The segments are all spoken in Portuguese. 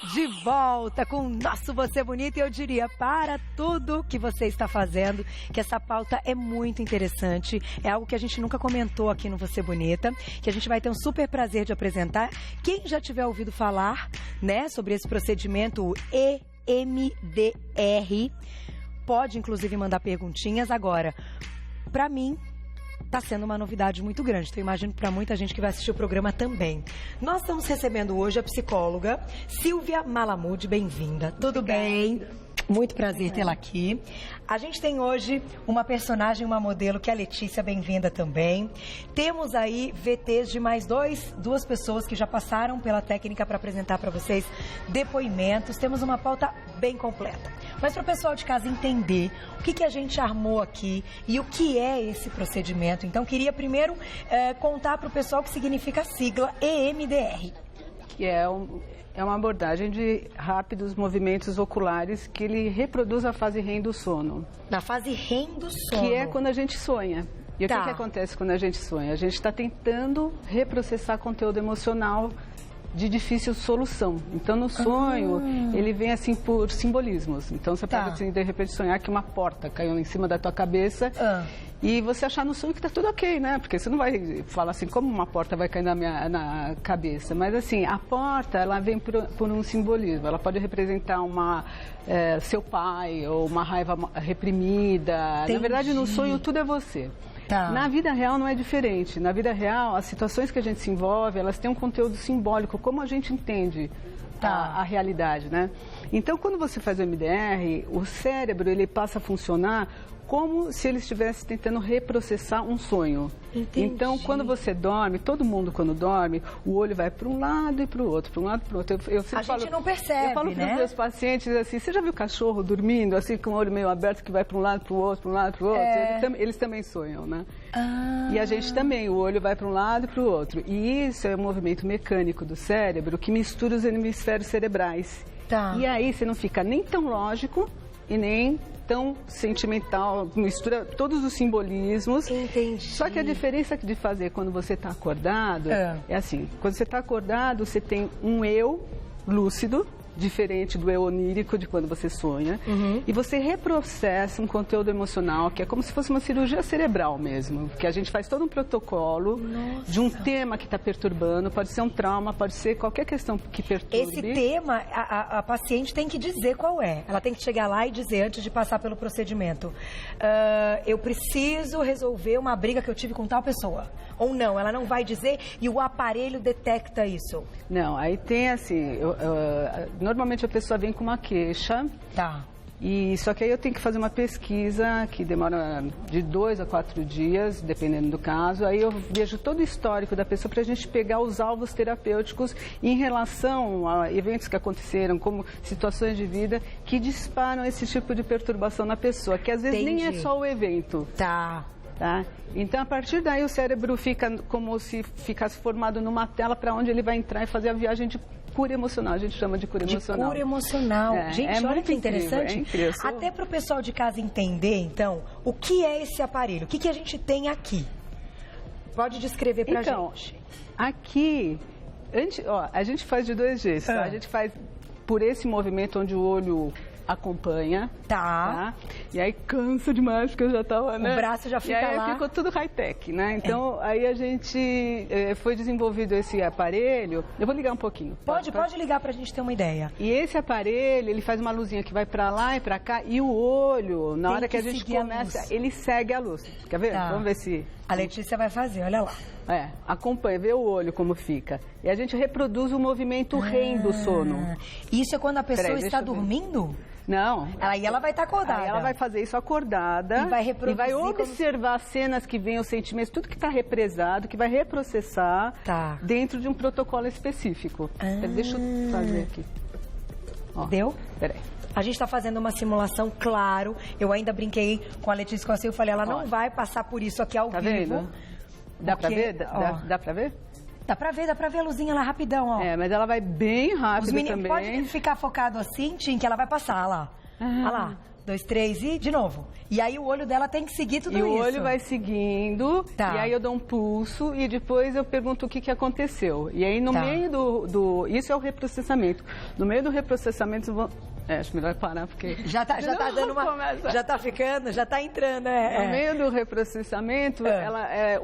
de volta com o nosso Você Bonita, e eu diria, para tudo que você está fazendo, que essa pauta é muito interessante, é algo que a gente nunca comentou aqui no Você Bonita, que a gente vai ter um super prazer de apresentar. Quem já tiver ouvido falar, né, sobre esse procedimento EMDR, pode inclusive mandar perguntinhas. Agora, para mim, está sendo uma novidade muito grande. Então, imagino para muita gente que vai assistir o programa também. Nós estamos recebendo hoje a psicóloga Silvia Malamud. Bem-vinda. Tudo bem? Muito prazer tê-la aqui. A gente tem hoje uma personagem, uma modelo, que é a Letícia. Bem-vinda também. Temos aí VTs de mais duas pessoas que já passaram pela técnica para apresentar para vocês depoimentos. Temos uma pauta bem completa. Mas para o pessoal de casa entender o que a gente armou aqui e o que é esse procedimento, então queria primeiro contar para o pessoal o que significa a sigla EMDR. Que é uma abordagem de rápidos movimentos oculares que ele reproduz a fase REM do sono. Na fase REM do sono. Que é quando a gente sonha. E o que acontece quando a gente sonha? A gente está tentando reprocessar conteúdo emocional de difícil solução. Então, no sonho, ele vem assim por simbolismos. Então, você pode, assim, de repente, sonhar que uma porta caiu em cima da tua cabeça e você achar no sonho que está tudo ok, né? Porque você não vai falar assim, como uma porta vai cair na cabeça? Mas, assim, a porta, ela vem por um simbolismo. Ela pode representar seu pai ou uma raiva reprimida. Entendi. Na verdade, no sonho, tudo é você. Na vida real não é diferente. Na vida real, as situações que a gente se envolve, elas têm um conteúdo simbólico, como a gente entende a realidade, né? Então, quando você faz o MDR, o cérebro, ele passa a funcionar como se ele estivesse tentando reprocessar um sonho. Entendi. Então, quando você dorme, todo mundo quando dorme, o olho vai para um lado e para o outro, para um lado e para o outro. A gente não percebe, eu falo para os meus pacientes assim, você já viu cachorro dormindo, assim, com o olho meio aberto, que vai para um lado, para o outro, para um lado, para o outro? Eles também sonham, né? E a gente também, o olho vai para um lado e para o outro. E isso é um movimento mecânico do cérebro que mistura os hemisférios cerebrais. E aí você não fica nem tão lógico e nem tão sentimental, mistura todos os simbolismos. Entendi. Só que a diferença de fazer quando você está acordado é assim, quando você está acordado, você tem um eu lúcido, diferente do eu onírico de quando você sonha, e você reprocessa um conteúdo emocional que é como se fosse uma cirurgia cerebral mesmo, que a gente faz todo um protocolo de um tema que está perturbando, pode ser um trauma, pode ser qualquer questão que perturbe. Esse tema, a paciente tem que dizer qual é. Ela tem que chegar lá e dizer, antes de passar pelo procedimento, eu preciso resolver uma briga que eu tive com tal pessoa. Ou não, ela não vai dizer e o aparelho detecta isso. Não, aí tem assim, normalmente a pessoa vem com uma queixa. E só que aí eu tenho que fazer uma pesquisa que demora de 2 a 4 dias, dependendo do caso. Aí eu vejo todo o histórico da pessoa para a gente pegar os alvos terapêuticos em relação a eventos que aconteceram, como situações de vida que disparam esse tipo de perturbação na pessoa, que às vezes nem é só o evento. Então, a partir daí, o cérebro fica como se ficasse formado numa tela para onde ele vai entrar e fazer a viagem de cura emocional. A gente chama de cura emocional. Cura emocional. Gente, olha que interessante. Incrível. Até para o pessoal de casa entender, então, o que é esse aparelho? O que a gente tem aqui? Pode descrever para a gente. Aqui, a gente faz de 2 jeitos. A gente faz por esse movimento onde o olho acompanha. E aí cansa demais, porque eu já tava, né? O braço já fica lá. E aí ficou tudo high-tech, né? Então, aí a gente foi desenvolvido esse aparelho. Eu vou ligar um pouquinho. Pode ligar pra gente ter uma ideia. E esse aparelho, ele faz uma luzinha que vai pra lá e pra cá. E o olho, na hora que a gente começa, ele segue a luz. Quer ver? Vamos ver se... A Letícia vai fazer, olha lá. Acompanha, vê o olho como fica. E a gente reproduz o movimento REM do sono. Isso é quando a pessoa está dormindo? Não. Aí ela vai estar acordada. Aí ela vai fazer isso acordada. E vai reproduzir. E vai observar as cenas que vêm, os sentimentos, tudo que está represado, que vai reprocessar dentro de um protocolo específico. Deixa eu fazer aqui. Deu? Peraí. A gente está fazendo uma simulação, claro. Eu ainda brinquei com a Letícia, com a Silvia, eu falei, ela não vai passar por isso aqui ao vivo. Vendo? Dá pra ver? Dá pra ver? Dá pra ver a luzinha lá rapidão, mas ela vai bem rápido também. Pode ficar focado assim, Tim, que ela vai passar, olha lá. Olha lá. 2, 3 e de novo. E aí o olho dela tem que seguir tudo isso. E o olho vai seguindo, tá. E aí eu dou um pulso e depois eu pergunto o que aconteceu. E aí no meio do... Isso é o reprocessamento. No meio do reprocessamento... acho melhor parar, porque... Já tá dando uma... Começa. Já tá ficando, já tá entrando, No meio do reprocessamento,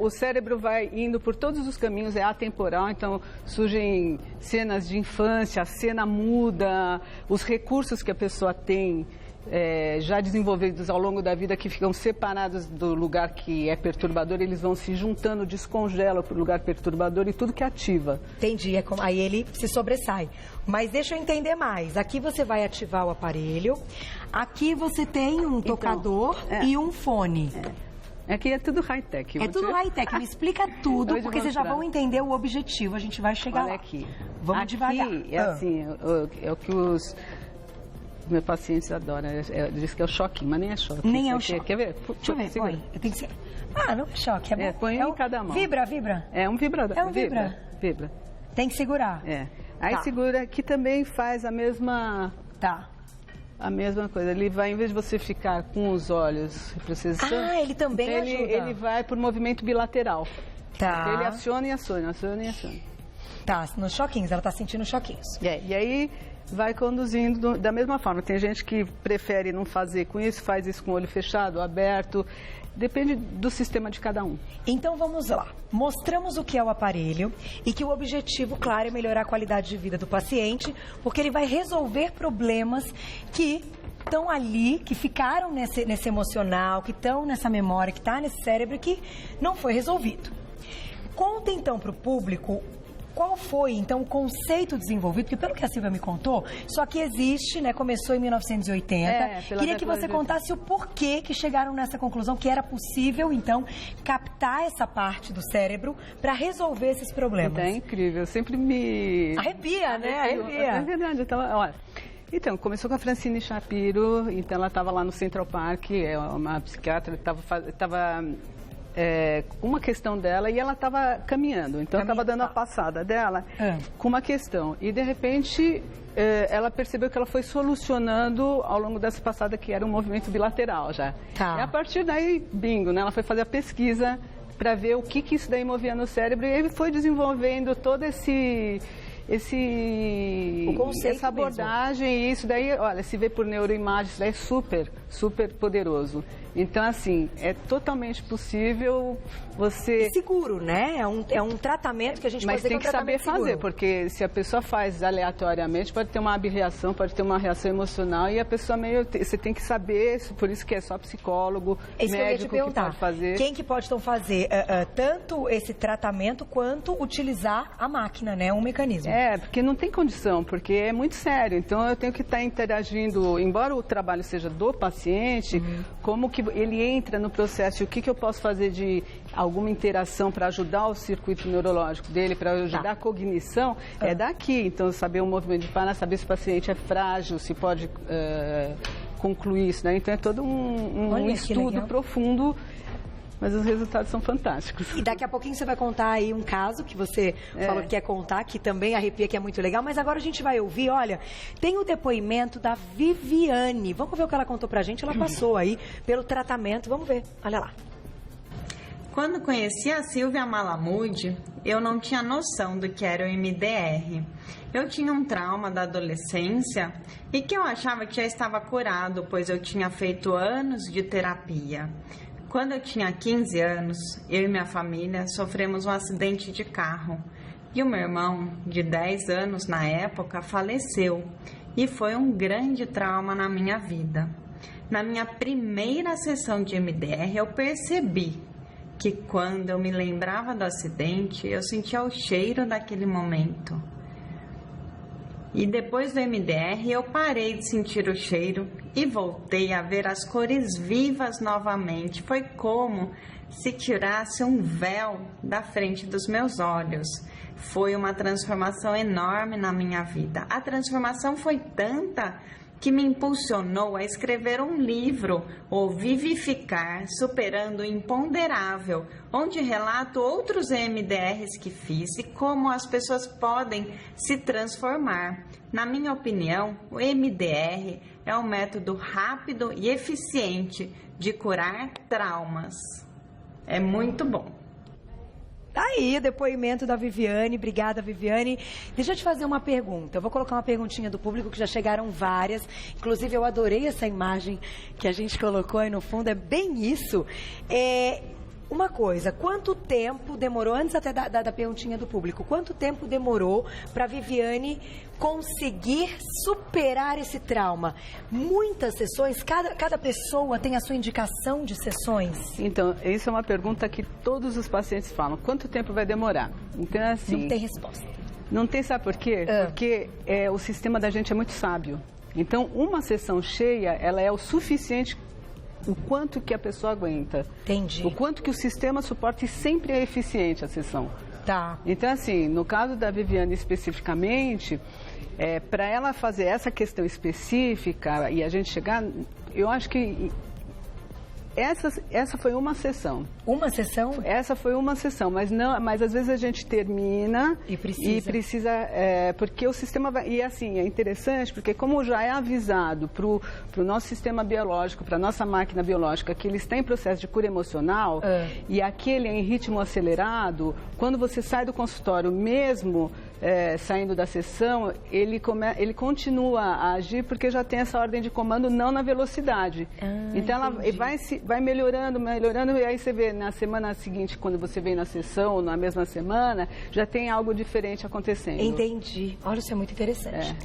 o cérebro vai indo por todos os caminhos, é atemporal, então surgem cenas de infância, a cena muda, os recursos que a pessoa tem já desenvolvidos ao longo da vida, que ficam separados do lugar que é perturbador, eles vão se juntando, descongelam para o lugar perturbador e tudo que ativa. Entendi, aí ele se sobressai. Mas deixa eu entender mais. Aqui você vai ativar o aparelho, aqui você tem um tocador e um fone. Aqui é tudo high-tech. É tudo high-tech. Me explica tudo, porque vocês já vão entender o objetivo. A gente vai chegar lá. Aqui. Vamos devagar. É assim, é o que os meus pacientes adoram. Diz que é o choquinho, mas nem é choque. Nem é o choque. Quer ver? Deixa eu ver, põe. Tem que ser... não é choque, é bom. Põe em cada mão. Vibra? É um vibrador. É um vibra. Tem que segurar. Aí segura, aqui também faz a mesma... A mesma coisa, ele vai, em vez de você ficar com os olhos reprocessando... ele também ajuda. Ele vai por movimento bilateral. Tá. Então, ele aciona e aciona. Tá, nos choquinhos, ela tá sentindo choquinhos. E aí vai conduzindo da mesma forma. Tem gente que prefere não fazer com isso, faz isso com o olho fechado, aberto. Depende do sistema de cada um. Então vamos lá. Mostramos o que é o aparelho e que o objetivo, claro, é melhorar a qualidade de vida do paciente, porque ele vai resolver problemas que estão ali, que ficaram nesse emocional, que estão nessa memória, que está nesse cérebro e que não foi resolvido. Conta então para o público qual foi, então, o conceito desenvolvido, porque pelo que a Silvia me contou, isso aqui existe, né? Começou em 1980. Queria que você contasse o porquê que chegaram nessa conclusão, que era possível, então, captar essa parte do cérebro para resolver esses problemas. É incrível, sempre me... Arrepia, né? Arrepia. É verdade, olha... Então, começou com a Francine Shapiro, então ela estava lá no Central Park, é uma psiquiatra, estava uma questão dela e ela estava caminhando. Então, estava dando a passada dela com uma questão. E, de repente, ela percebeu que ela foi solucionando ao longo dessa passada, que era um movimento bilateral já. E, a partir daí, bingo, né? Ela foi fazer a pesquisa para ver o que isso daí movia no cérebro e ele foi desenvolvendo todo essa abordagem mesmo. E isso daí, olha, se vê por neuroimagem, isso daí é super, super poderoso. Então, assim, é totalmente possível você... E seguro, né? É um tratamento que a gente pode fazer. Mas tem que saber fazer, porque se a pessoa faz aleatoriamente, pode ter uma abreação, pode ter uma reação emocional e a pessoa você tem que saber, por isso que é só psicólogo, médico que pode fazer. Quem que pode então fazer tanto esse tratamento quanto utilizar a máquina, né? Um mecanismo. Porque não tem condição, porque é muito sério. Então, eu tenho que estar interagindo, embora o trabalho seja do paciente, como que ele entra no processo, o que eu posso fazer de alguma interação para ajudar o circuito neurológico dele, para ajudar a cognição, é daqui. Então, saber o movimento de parar, saber se o paciente é frágil, se pode concluir isso, né? Então, é todo um estudo profundo. Mas os resultados são fantásticos. E daqui a pouquinho você vai contar aí um caso que você falou que quer contar, que também arrepia, que é muito legal. Mas agora a gente vai ouvir, olha, tem o depoimento da Viviane. Vamos ver o que ela contou pra gente. Ela passou aí pelo tratamento. Vamos ver, olha lá. Quando conheci a Silvia Malamud, eu não tinha noção do que era o MDR. Eu tinha um trauma da adolescência e que eu achava que já estava curado, pois eu tinha feito anos de terapia. Quando eu tinha 15 anos, eu e minha família sofremos um acidente de carro. E o meu irmão, de 10 anos na época, faleceu. E foi um grande trauma na minha vida. Na minha primeira sessão de MDR, eu percebi que quando eu me lembrava do acidente, eu sentia o cheiro daquele momento. E depois do MDR, eu parei de sentir o cheiro e voltei a ver as cores vivas novamente. Foi como se tirasse um véu da frente dos meus olhos. Foi uma transformação enorme na minha vida. A transformação foi tanta que me impulsionou a escrever um livro, O Vivificar, Superando o Imponderável, onde relato outros MDRs que fiz e como as pessoas podem se transformar. Na minha opinião, o MDR é um método rápido e eficiente de curar traumas. É muito bom. Tá aí o depoimento da Viviane. Obrigada, Viviane. Deixa eu te fazer uma pergunta. Eu vou colocar uma perguntinha do público, que já chegaram várias. Inclusive, eu adorei essa imagem que a gente colocou aí no fundo. É bem isso. Uma coisa, quanto tempo demorou, antes até da perguntinha do público, quanto tempo demorou para Viviane conseguir superar esse trauma? Muitas sessões, cada pessoa tem a sua indicação de sessões? Então, essa é uma pergunta que todos os pacientes falam. Quanto tempo vai demorar? Então, assim, não tem resposta. Não tem, sabe por quê? Porque o sistema da gente é muito sábio. Então, uma sessão cheia, ela é o suficiente o quanto que a pessoa aguenta. Entendi. O quanto que o sistema suporta e sempre é eficiente a sessão. Tá. Então, assim, no caso da Viviane especificamente, para ela fazer essa questão específica e a gente chegar, eu acho que essa foi uma sessão. Uma sessão? Essa foi uma sessão, mas às vezes a gente termina e precisa porque o sistema vai... E assim, é interessante, porque como já é avisado para o nosso sistema biológico, para a nossa máquina biológica, que ele está em processo de cura emocional, e aquele é em ritmo acelerado, quando você sai do consultório, mesmo saindo da sessão, ele continua a agir porque já tem essa ordem de comando, não na velocidade. Então, ela vai melhorando, e aí você vê na semana seguinte, quando você vem na sessão, ou na mesma semana, já tem algo diferente acontecendo. Entendi. Olha, isso é muito interessante.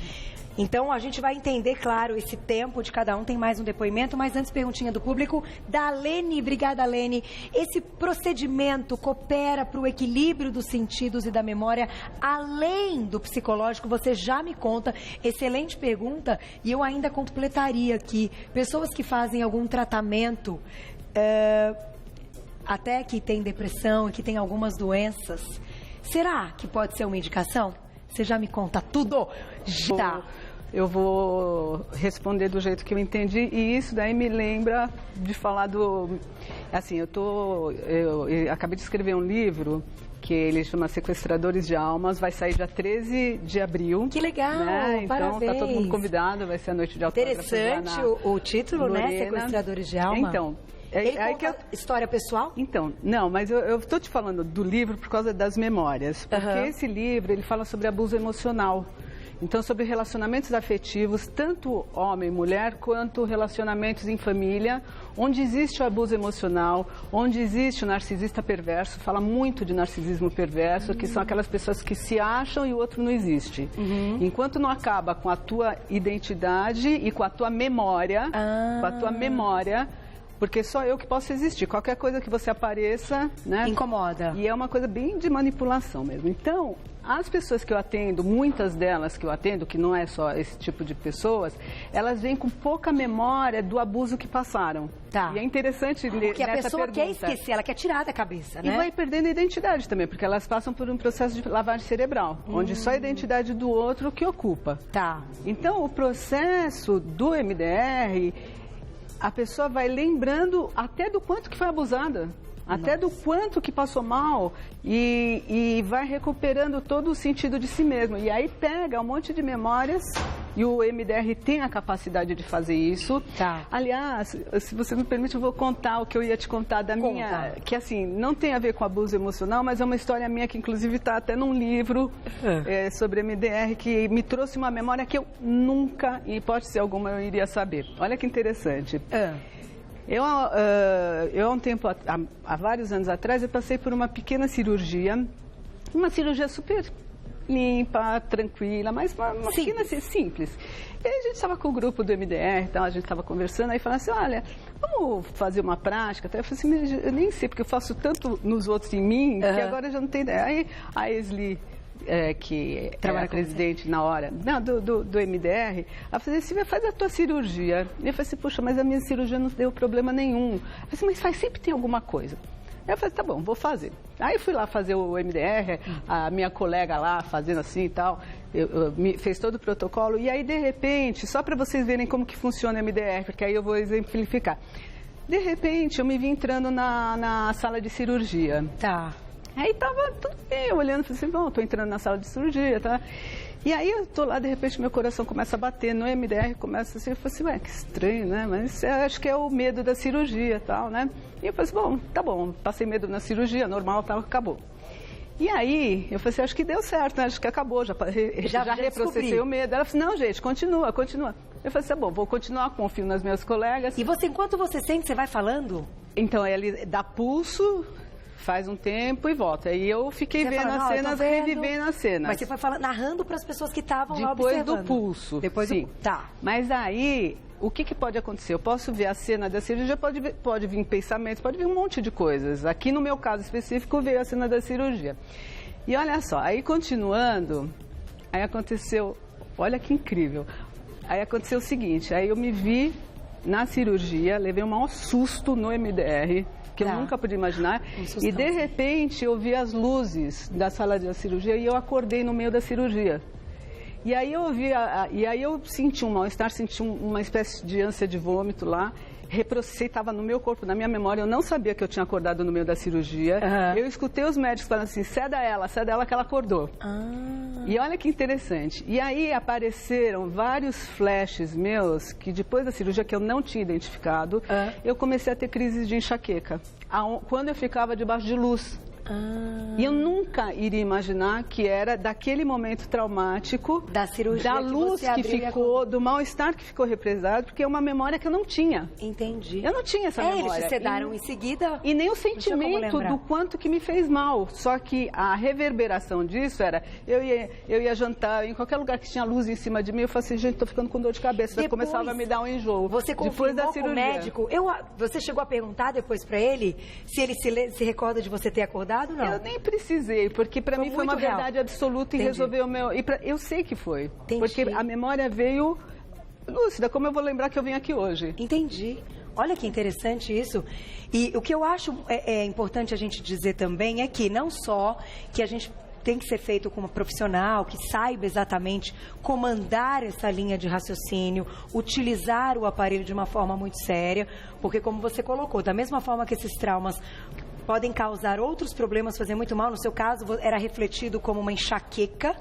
Então, a gente vai entender, claro, esse tempo de cada um. Tem mais um depoimento, mas antes, perguntinha do público. Da Lene, obrigada, Lene. Esse procedimento coopera para o equilíbrio dos sentidos e da memória, além do psicológico? Você já me conta. Excelente pergunta. E eu ainda completaria aqui. Pessoas que fazem algum tratamento, até que tem depressão e que tem algumas doenças, será que pode ser uma indicação? Você já me conta tudo? Já. Eu vou responder do jeito que eu entendi, e isso daí me lembra de falar Assim, eu acabei de escrever um livro que ele chama Sequestradores de Almas, vai sair dia 13 de abril. Que legal, né? Então, parabéns. Tá todo mundo convidado, vai ser a noite de autógrafos. Interessante o título, Lorena, né? Sequestradores de Alma. Então, ele conta história pessoal? Então, não, mas eu estou te falando do livro por causa das memórias. Porque esse livro, ele fala sobre abuso emocional. Então, sobre relacionamentos afetivos, tanto homem e mulher, quanto relacionamentos em família, onde existe o abuso emocional, onde existe o narcisista perverso, fala muito de narcisismo perverso, que são aquelas pessoas que se acham e o outro não existe. Enquanto não acaba com a tua identidade e com a tua memória, porque só eu que posso existir. Qualquer coisa que você apareça, né? Incomoda. E é uma coisa bem de manipulação mesmo. Então, as pessoas que eu atendo, muitas delas que eu atendo, que não é só esse tipo de pessoas, elas vêm com pouca memória do abuso que passaram. Tá. E é interessante ler porque a pessoa quer esquecer, ela quer tirar da cabeça, né? E vai perdendo a identidade também, porque elas passam por um processo de lavagem cerebral, onde só a identidade do outro que ocupa. Tá. Então, o processo do MDR... a pessoa vai lembrando até do quanto que foi abusada, até do quanto que passou mal e vai recuperando todo o sentido de si mesmo. E aí pega um monte de memórias e o MDR tem a capacidade de fazer isso. Tá. Aliás, se você me permite, eu vou contar o que eu ia te contar da minha... Que assim, não tem a ver com abuso emocional, mas é uma história minha que inclusive está até num livro sobre MDR, que me trouxe uma memória que eu nunca, em hipótese alguma, eu iria saber. Olha que interessante. Eu há um tempo, há vários anos atrás, eu passei por uma pequena cirurgia, uma cirurgia super limpa, tranquila, mas uma pequena assim, simples. E aí a gente estava com o grupo do MDR, então a gente estava conversando, aí falando assim, olha, vamos fazer uma prática? Eu falei assim, eu nem sei, porque eu faço tanto nos outros em mim, que agora eu já não tenho ideia. Aí a Esli, que era presidente na hora, do MDR, ela falou assim, faz a tua cirurgia. E eu falei assim, puxa, mas a minha cirurgia não deu problema nenhum. Eu falei assim, mas sempre tem alguma coisa. Aí eu falei, tá bom, vou fazer. Aí eu fui lá fazer o MDR, a minha colega lá fazendo assim e tal, fez todo o protocolo, e aí de repente, só para vocês verem como que funciona o MDR, porque aí eu vou exemplificar. De repente, eu me vi entrando na sala de cirurgia. Tá. Aí tava tudo bem, eu olhando, falei assim, bom, tô entrando na sala de cirurgia, tá? E aí eu tô lá, de repente meu coração começa a bater, no MDR começa assim, eu falei assim, ué, que estranho, né? Mas eu acho que é o medo da cirurgia e tal, né? E eu falei assim, bom, tá bom, passei medo na cirurgia, normal, tal, acabou. E aí, eu falei assim, acho que deu certo, né? Acho que acabou, já reprocessei o medo. Ela falou assim, não, gente, continua. Eu falei assim, bom, vou continuar, confio nas minhas colegas. E você, enquanto você sente, você vai falando? Então, ele dá pulso, faz um tempo e volta. E eu fiquei vendo as cenas, revivendo as cenas. Mas você foi falando, narrando para as pessoas que estavam lá observando. Depois do pulso. Depois sim. Tá. Mas aí, o que pode acontecer? Eu posso ver a cena da cirurgia, pode vir pensamentos, pode vir um monte de coisas. Aqui no meu caso específico, veio a cena da cirurgia. E olha só, aí continuando, aí aconteceu, olha que incrível. Aí aconteceu o seguinte, aí eu me vi na cirurgia, levei um maior susto no MDR, que eu nunca podia imaginar. E de repente eu vi as luzes da sala de cirurgia e eu acordei no meio da cirurgia. E aí eu senti um mal-estar, senti uma espécie de ânsia de vômito lá. Reprocessei, estava no meu corpo, na minha memória, eu não sabia que eu tinha acordado no meio da cirurgia. Eu escutei os médicos falando assim, ceda ela que ela acordou. E olha que interessante. E aí apareceram vários flashes meus, que depois da cirurgia, que eu não tinha identificado, eu comecei a ter crises de enxaqueca, quando eu ficava debaixo de luz. E eu nunca iria imaginar que era daquele momento traumático, da cirurgia, da luz que ficou, do mal-estar que ficou represado, porque é uma memória que eu não tinha. Entendi. Eu não tinha essa memória. Eles sedaram em seguida. E nem o sentimento do quanto que me fez mal. Só que a reverberação disso era, eu ia jantar em qualquer lugar que tinha luz em cima de mim, eu falei assim, gente, tô ficando com dor de cabeça. Depois começava a me dar um enjoo. Você confirmou com o médico? Você chegou a perguntar depois pra ele se ele se recorda de você ter acordado? Não. Eu nem precisei, porque para mim foi uma verdade absoluta e resolveu o meu... Eu sei que foi, porque a memória veio lúcida, como eu vou lembrar que eu vim aqui hoje. Entendi. Olha que interessante isso. E o que eu acho importante a gente dizer também é que não só que a gente tem que ser feito com uma profissional que saiba exatamente comandar essa linha de raciocínio, utilizar o aparelho de uma forma muito séria, porque como você colocou, da mesma forma que esses traumas podem causar outros problemas, fazer muito mal. No seu caso, era refletido como uma enxaqueca,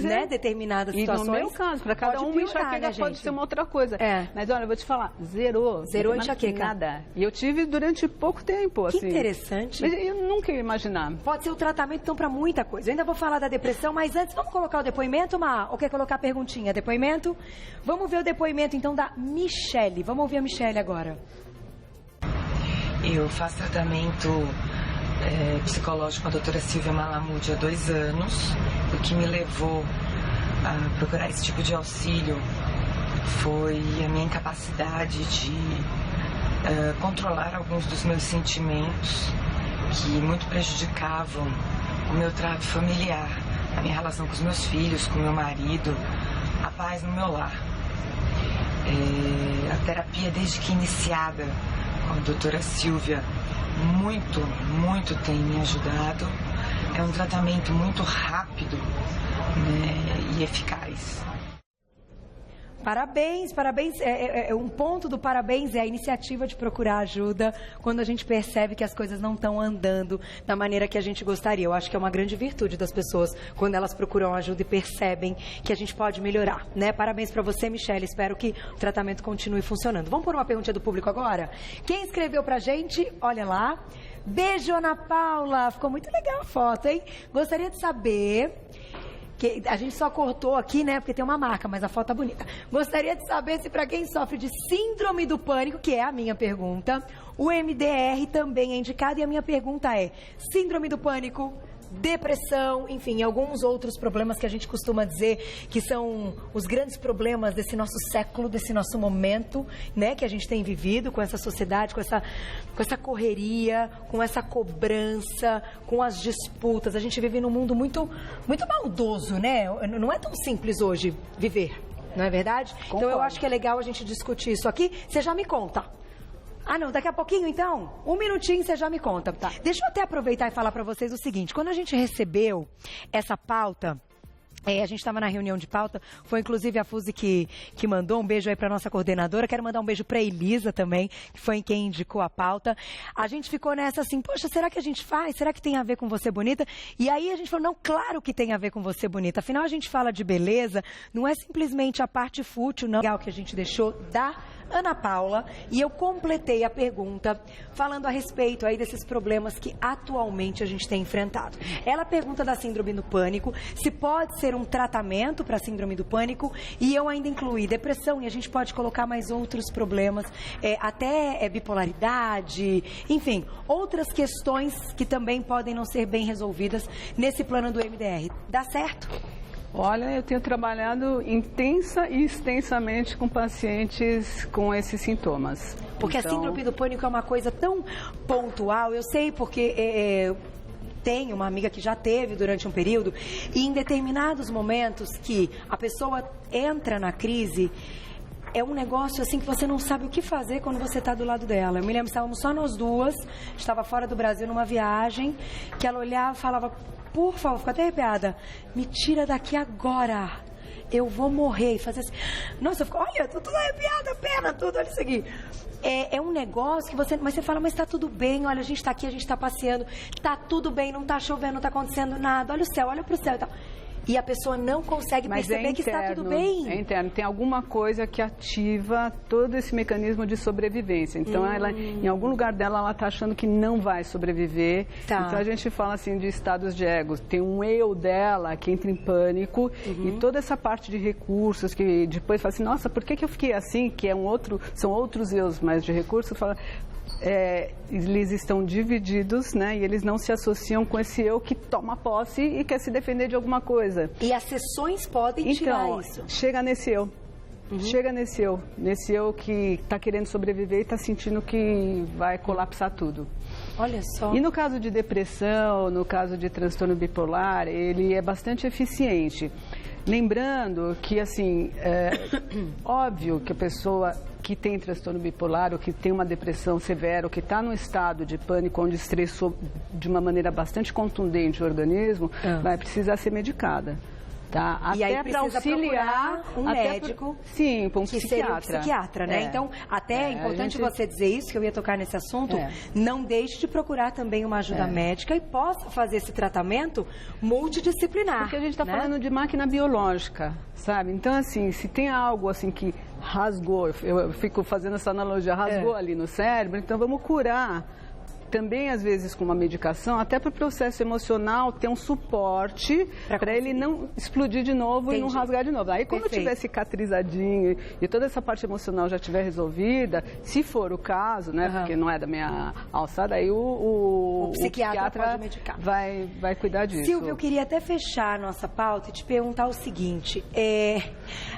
né? Determinadas situações. E no meu caso, para cada uma enxaqueca pode ser uma outra coisa. Mas olha, eu vou te falar, zerou a enxaqueca. Nada. E eu tive durante pouco tempo, que assim. interessante. Mas eu nunca ia imaginar. Pode ser o tratamento, então, para muita coisa. Eu ainda vou falar da depressão, mas antes, vamos colocar o depoimento, Má? Ou quer colocar a perguntinha? Depoimento? Vamos ver o depoimento, então, da Michele. Vamos ouvir a Michele agora. Eu faço tratamento psicológico com a doutora Silvia Malamud há 2 anos. O que me levou a procurar esse tipo de auxílio foi a minha incapacidade de controlar alguns dos meus sentimentos que muito prejudicavam o meu trato familiar, a minha relação com os meus filhos, com o meu marido, a paz no meu lar. A terapia, desde que iniciada com a doutora Silvia, muito tem me ajudado. É um tratamento muito rápido, né, e eficaz. Parabéns. Um ponto do parabéns é a iniciativa de procurar ajuda quando a gente percebe que as coisas não estão andando da maneira que a gente gostaria. Eu acho que é uma grande virtude das pessoas quando elas procuram ajuda e percebem que a gente pode melhorar, né? Parabéns para você, Michele. Espero que o tratamento continue funcionando. Vamos por uma pergunta do público agora? Quem escreveu pra gente? Olha lá. Beijo, Ana Paula. Ficou muito legal a foto, hein? Gostaria de saber... que a gente só cortou aqui, né, porque tem uma marca, mas a foto tá bonita. Gostaria de saber se para quem sofre de síndrome do pânico, que é a minha pergunta, o MDR também é indicado. E a minha pergunta é, síndrome do pânico, depressão, enfim, alguns outros problemas que a gente costuma dizer que são os grandes problemas desse nosso século, desse nosso momento, né, que a gente tem vivido com essa sociedade, com essa correria, com essa cobrança, com as disputas. A gente vive num mundo muito maldoso, né? Não é tão simples hoje viver, não é verdade? Concordo. Então eu acho que é legal a gente discutir isso aqui. Você já me conta. Ah, não, daqui a pouquinho, então? 1 minutinho, você já me conta. Tá. Deixa eu até aproveitar e falar para vocês o seguinte. Quando a gente recebeu essa pauta, A gente estava na reunião de pauta, foi inclusive a Fuzi que mandou um beijo aí para nossa coordenadora. Quero mandar um beijo para Elisa também, que foi quem indicou a pauta. A gente ficou nessa assim, poxa, será que a gente faz? Será que tem a ver com Você Bonita? E aí a gente falou, não, claro que tem a ver com Você Bonita. Afinal, a gente fala de beleza, não é simplesmente a parte fútil, não. Legal que a gente deixou da Ana Paula, e eu completei a pergunta falando a respeito aí desses problemas que atualmente a gente tem enfrentado. Ela pergunta da síndrome do pânico, se pode ser um tratamento para a síndrome do pânico, e eu ainda incluí depressão, e a gente pode colocar mais outros problemas, até bipolaridade, enfim, outras questões que também podem não ser bem resolvidas nesse plano do MDR. Dá certo? Olha, eu tenho trabalhado intensa e extensamente com pacientes com esses sintomas. Porque então... a síndrome do pânico é uma coisa tão pontual, eu sei porque tenho uma amiga que já teve durante um período, e em determinados momentos que a pessoa entra na crise, é um negócio assim que você não sabe o que fazer quando você está do lado dela. Eu me lembro, estávamos só nós duas, estava fora do Brasil numa viagem, que ela olhava e falava... Por favor, fico até arrepiada. Me tira daqui agora. Eu vou morrer. E fazer assim. Nossa, eu fico, olha, tô toda arrepiada, pena, tudo, olha isso aqui. É um negócio que você... Mas você fala, mas tá tudo bem, olha, a gente tá aqui, a gente tá passeando. Tá tudo bem, não tá chovendo, não tá acontecendo nada. Olha o céu, olha pro céu e tal. E a pessoa não consegue perceber que está tudo bem. É interno, tem alguma coisa que ativa todo esse mecanismo de sobrevivência. Então, ela, em algum lugar dela, ela está achando que não vai sobreviver. Tá. Então, a gente fala assim de estados de ego. Tem um eu dela que entra em pânico e toda essa parte de recursos que depois fala assim, nossa, por que eu fiquei assim? Que é são outros eus, mas de recursos, fala... eles estão divididos, né? E eles não se associam com esse eu que toma posse e quer se defender de alguma coisa. E as sessões podem tirar isso. Chega nesse eu. Chega nesse eu que está querendo sobreviver e está sentindo que vai colapsar tudo. Olha só. E no caso de depressão, no caso de transtorno bipolar, ele é bastante eficiente. Lembrando que, assim, óbvio que a pessoa que tem transtorno bipolar ou que tem uma depressão severa ou que está num estado de pânico onde estressou de uma maneira bastante contundente o organismo, vai precisar ser medicada. Tá? E até para auxiliar um médico, sim, para um que seria um psiquiatra, né? Então, até é importante você dizer isso, que eu ia tocar nesse assunto, não deixe de procurar também uma ajuda médica e possa fazer esse tratamento multidisciplinar. Porque a gente está falando de máquina biológica, sabe? Então, assim, se tem algo assim que rasgou, eu fico fazendo essa analogia, rasgou ali no cérebro, então vamos curar. Também, às vezes, com uma medicação, até para o processo emocional ter um suporte para ele não explodir de novo e não rasgar de novo. Aí, quando tiver cicatrizadinho e toda essa parte emocional já estiver resolvida, se for o caso, né, porque não é da minha alçada, aí o psiquiatra pode medicar. Vai cuidar disso. Silvia, eu queria até fechar a nossa pauta e te perguntar o seguinte,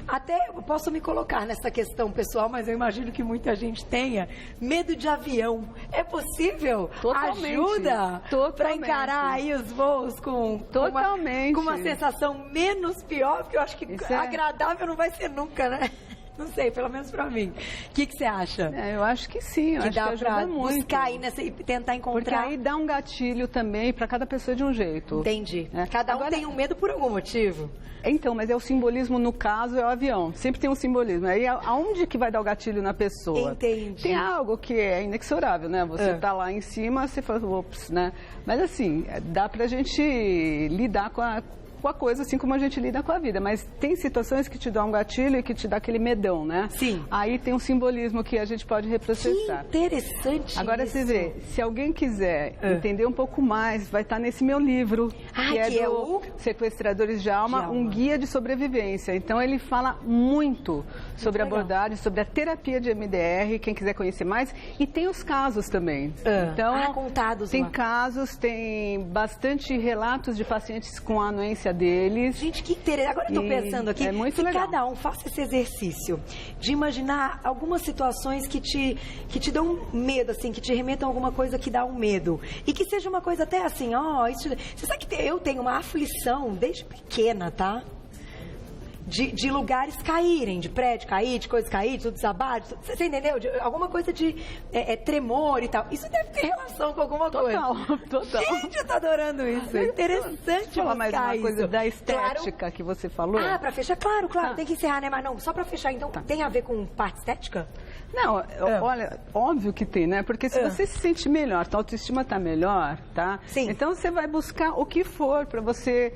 até eu posso me colocar nessa questão pessoal, mas eu imagino que muita gente tenha medo de avião. É possível? Totalmente. Ajuda para encarar aí os voos com uma sensação menos pior, porque eu acho que agradável não vai ser nunca, né? Não sei, pelo menos pra mim. O que você acha? Eu acho que sim, eu acho que ajuda muito. Buscar aí nessa e tentar encontrar. Porque aí dá um gatilho também para cada pessoa de um jeito. Entendi. Cada um tem um medo por algum motivo. Então, mas o simbolismo, no caso, é o avião. Sempre tem um simbolismo. Aí, aonde que vai dar o gatilho na pessoa? Entendi. Tem algo que é inexorável, né? Você tá lá em cima, você fala, ops, né? Mas assim, dá pra gente lidar com a coisa, assim como a gente lida com a vida. Mas tem situações que te dão um gatilho e que te dá aquele medão, né? Sim. Aí tem um simbolismo que a gente pode reprocessar. Que interessante. Agora, isso. Você vê, se alguém quiser entender um pouco mais, vai estar nesse meu livro, que é o Sequestradores de Alma, um guia de sobrevivência. Então, ele fala muito sobre a abordagem, sobre a terapia de MDR, quem quiser conhecer mais. E tem os casos também. Então, contados tem lá. casos, tem bastante relatos de pacientes com a anuência deles. Gente, que interessante. Agora eu estou pensando aqui, muito legal. Cada um faça esse exercício de imaginar algumas situações que te dão medo, assim, que te remetam a alguma coisa que dá um medo. E que seja uma coisa até assim, você sabe que eu tenho uma aflição desde pequena, tá? de lugares caírem, de prédio cair, de coisas cair, de tudo desabar, você entendeu? Alguma coisa de tremor e tal. Isso deve ter relação com alguma coisa. Total. Gente, eu tô adorando isso. É interessante falar mais uma coisa da estética, claro. Que você falou. Pra fechar, claro, tem que encerrar, né? Mas não, só pra fechar, então, tem a ver com parte estética? Não, olha, óbvio que tem, né? Porque se você se sente melhor, tua autoestima tá melhor, tá? Sim. Então você vai buscar o que for pra você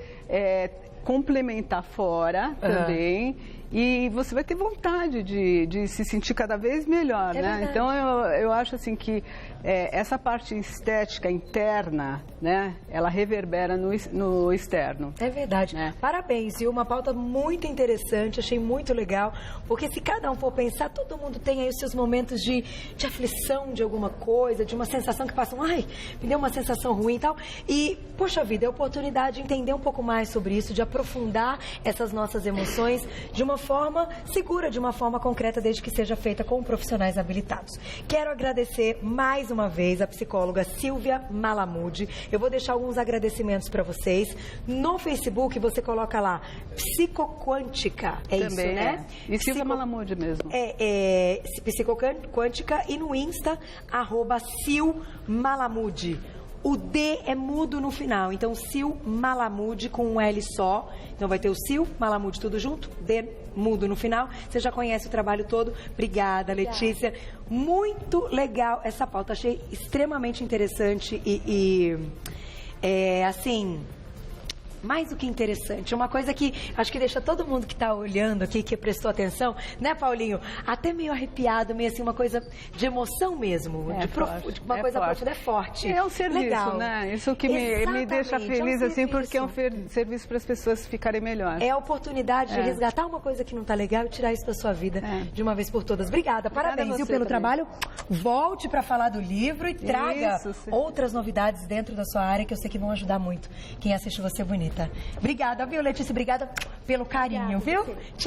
complementar fora também. E você vai ter vontade de se sentir cada vez melhor, né? Verdade. Então, eu acho assim que essa parte estética interna, né? Ela reverbera no externo. É verdade. Né? Parabéns, viu? Uma pauta muito interessante, achei muito legal, porque se cada um for pensar, todo mundo tem aí os seus momentos de aflição de alguma coisa, de uma sensação que passa, me deu uma sensação ruim e tal. E, poxa vida, é a oportunidade de entender um pouco mais sobre isso, de aprofundar essas nossas emoções de uma forma segura, de uma forma concreta, desde que seja feita com profissionais habilitados. Quero agradecer mais uma vez a psicóloga Silvia Malamude. Eu vou deixar alguns agradecimentos para vocês. No Facebook você coloca lá Psicoquântica, também, isso, né? E Silvia Malamude mesmo. Psicoquântica e no Insta, @Sil_Malamude. O D é mudo no final, então Sil Malamude com um L só. Então vai ter o Sil Malamude tudo junto, D mudo no final. Você já conhece o trabalho todo. Obrigada, Letícia. Muito legal essa pauta, achei extremamente interessante e assim, mais do que interessante, uma coisa que acho que deixa todo mundo que está olhando aqui, que prestou atenção, né, Paulinho? Até meio arrepiado, meio assim, uma coisa de emoção mesmo, de uma coisa profunda, é forte. É um serviço, legal. Né? Isso que me deixa feliz, assim, porque é um serviço para as pessoas ficarem melhores. É a oportunidade de resgatar uma coisa que não está legal e tirar isso da sua vida de uma vez por todas. Obrigada, parabéns, viu, pelo trabalho. Volte para falar do livro e traga outras novidades dentro da sua área que eu sei que vão ajudar muito quem assiste Você Bonita. Obrigada, viu, Letícia? Obrigada pelo carinho, viu? Tchau.